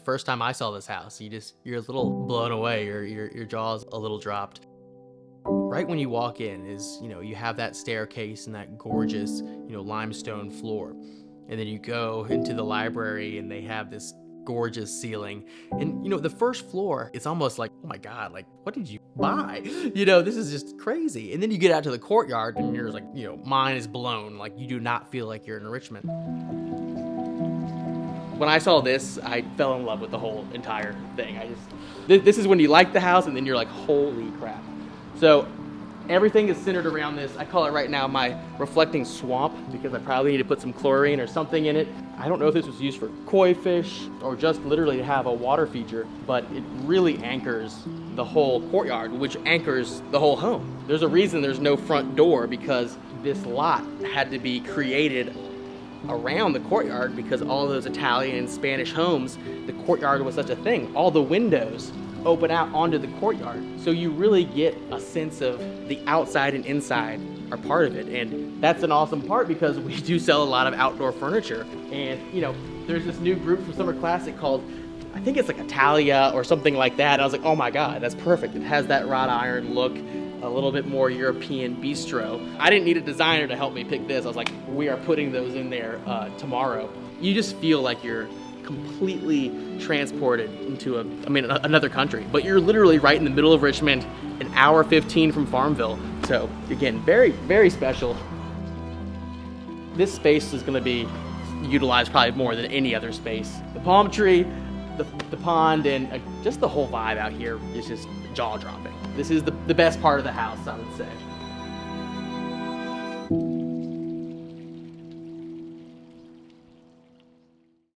first time I saw this house, you're a little blown away, your jaw's a little dropped. Right when you walk in is, you have that staircase and that gorgeous, limestone floor. And then you go into the library and they have this gorgeous ceiling. And, the first floor, it's almost like, oh my God, like, what did you buy? This is just crazy. And then you get out to the courtyard and you're like, mind is blown. Like, you do not feel like you're in Richmond. When I saw this, I fell in love with the whole entire thing. This is when you like the house and then you're like, holy crap. So everything is centered around this. I call it right now my reflecting swamp because I probably need to put some chlorine or something in it. I don't know if this was used for koi fish or just literally to have a water feature, but it really anchors the whole courtyard, which anchors the whole home. There's a reason there's no front door because this lot had to be created around the courtyard because all those Italian and Spanish homes, the courtyard was such a thing. All the windows open out onto the courtyard. So you really get a sense of the outside and inside are part of it. And that's an awesome part because we do sell a lot of outdoor furniture. And there's this new group from Summer Classic called, I think it's like Italia or something like that. And I was like, oh my God, that's perfect. It has that wrought iron look, a little bit more European bistro. I didn't need a designer to help me pick this. I was like, we are putting those in there tomorrow. You just feel like you're completely transported into another country, but you're literally right in the middle of Richmond, an hour 15 from Farmville. So again, very, very special. This space is gonna be utilized probably more than any other space. The palm tree, the pond, and just the whole vibe out here is just jaw-dropping. This is the best part of the house, I would say.